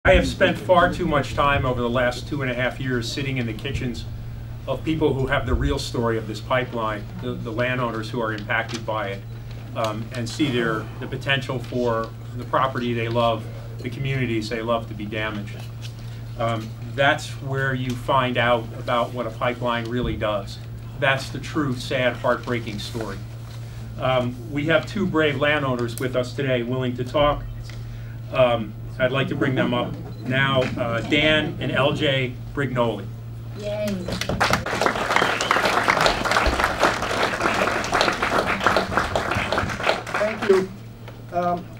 I have spent far too much time over the last 2.5 years sitting in the kitchens of people who have the real story of this pipeline, the landowners who are impacted by it, and see the potential for the property they love, the communities they love to be damaged. That's where you find out about what a pipeline really does. That's the true, sad, heartbreaking story. We have two brave landowners with us today willing to talk. I'd like to bring them up now, Dan and LJ Brignoli. Yay. Thank you.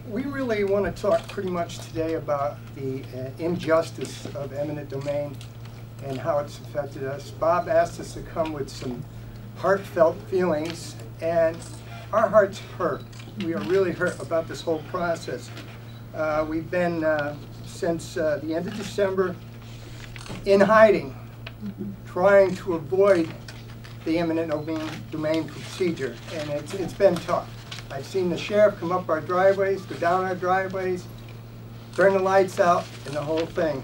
We really want to talk pretty much today about the injustice of eminent domain and how it's affected us. Bob asked us to come with some heartfelt feelings, and our hearts hurt. We are really hurt about this whole process. We've been, since the end of December, in hiding, trying to avoid the eminent domain procedure, and it's been tough. I've seen the sheriff come up our driveways, go down our driveways, turn the lights out, and the whole thing.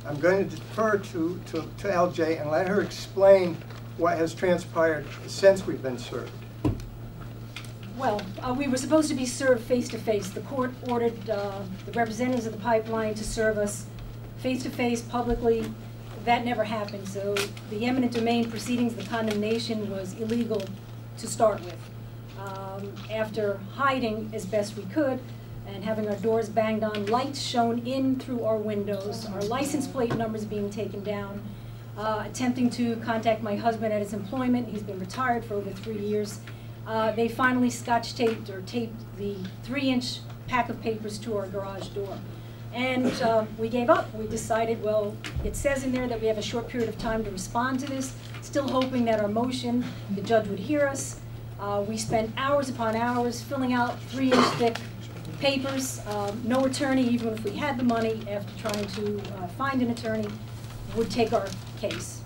I'm going to defer to LJ and let her explain what has transpired since we've been served. Well, we were supposed to be served face-to-face. The court ordered the representatives of the pipeline to serve us face-to-face publicly. That never happened, so the eminent domain proceedings, the condemnation, was illegal to start with. After hiding as best we could and having our doors banged on, lights shown in through our windows, our license plate numbers being taken down, attempting to contact my husband at his employment. He's been retired for over 3 years. They finally scotch taped or taped the 3-inch pack of papers to our garage door. And we gave up. We decided, well, it says in there that we have a short period of time to respond to this, still hoping that our motion, the judge would hear us. We spent hours upon hours filling out 3-inch thick papers. No attorney, even if we had the money, after trying to find an attorney, would take our case.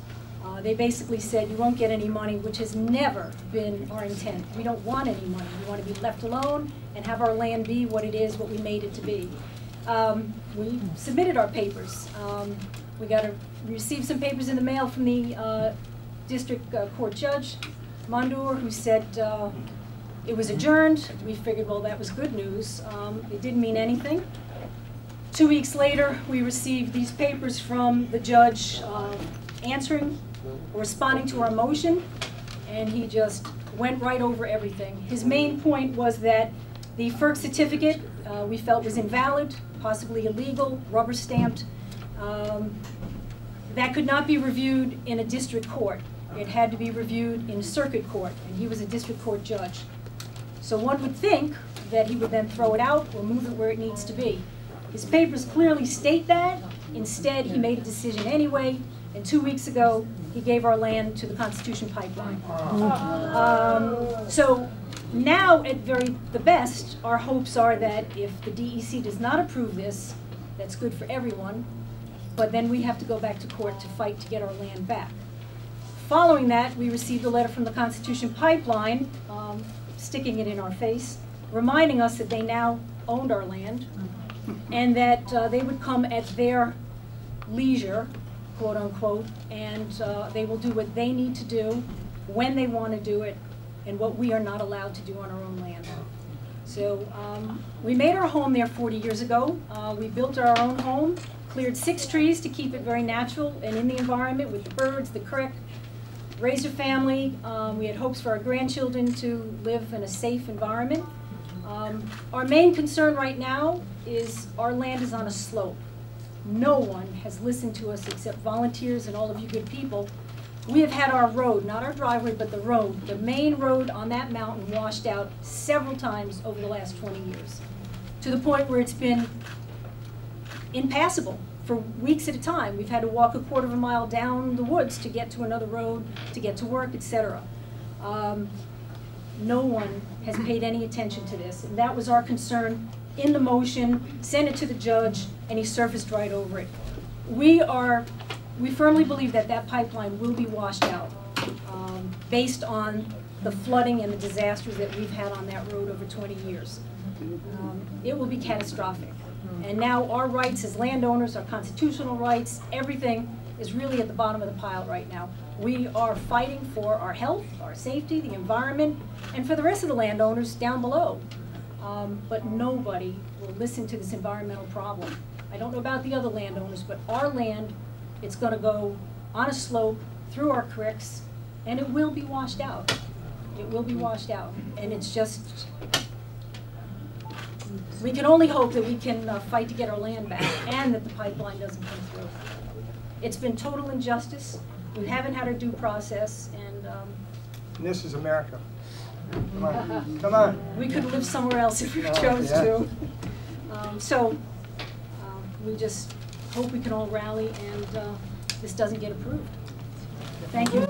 They basically said, you won't get any money, which has never been our intent. We don't want any money. We want to be left alone and have our land be what it is, what we made it to be. We submitted our papers. We received some papers in the mail from the district court judge, Mondour, who said it was adjourned. We figured, well, that was good news. It didn't mean anything. 2 weeks later, we received these papers from the judge answering, responding to our motion, and he just went right over everything. His main point was that the FERC certificate we felt was invalid, possibly illegal, rubber stamped. That could not be reviewed in a district court. It had to be reviewed in circuit court, and he was a district court judge. So one would think that he would then throw it out or move it where it needs to be. His papers clearly state that. Instead, he made a decision anyway, and 2 weeks ago, he gave our land to the Constitution Pipeline. So now, at the best, our hopes are that if the DEC does not approve this, that's good for everyone, but then we have to go back to court to fight to get our land back. Following that, we received a letter from the Constitution Pipeline, sticking it in our face, reminding us that they now owned our land, and that they would come at their leisure, quote unquote, and they will do what they need to do, when they want to do it, and what we are not allowed to do on our own land. So we made our home there 40 years ago. We built our own home, cleared 6 trees to keep it very natural and in the environment with the birds, the creek, raised a family. We had hopes for our grandchildren to live in a safe environment. Our main concern right now is our land is on a slope. No one has listened to us except volunteers and all of you good people. We have had our road, not our driveway, but the road, the main road on that mountain, washed out several times over the last 20 years, to the point where it's been impassable for weeks at a time. We've had to walk a quarter of a mile down the woods to get to another road, to get to work, etc. No one has paid any attention to this, and that was our concern in the motion, sent it to the judge, and he surfaced right over it. We firmly believe that that pipeline will be washed out based on the flooding and the disasters that we've had on that road over 20 years. It will be catastrophic. And now our rights as landowners, our constitutional rights, everything is really at the bottom of the pile right now. We are fighting for our health, our safety, the environment, and for the rest of the landowners down below. But nobody will listen to this environmental problem. I don't know about the other landowners, but our land, it's going to go on a slope through our creeks, and it will be washed out. It will be washed out. And it's just, we can only hope that we can fight to get our land back and that the pipeline doesn't come through. It's been total injustice. We haven't had our due process, and this is America. Come on, come on. we could live somewhere else if we chose yeah. to. So we just hope we can all rally and this doesn't get approved. Thank you.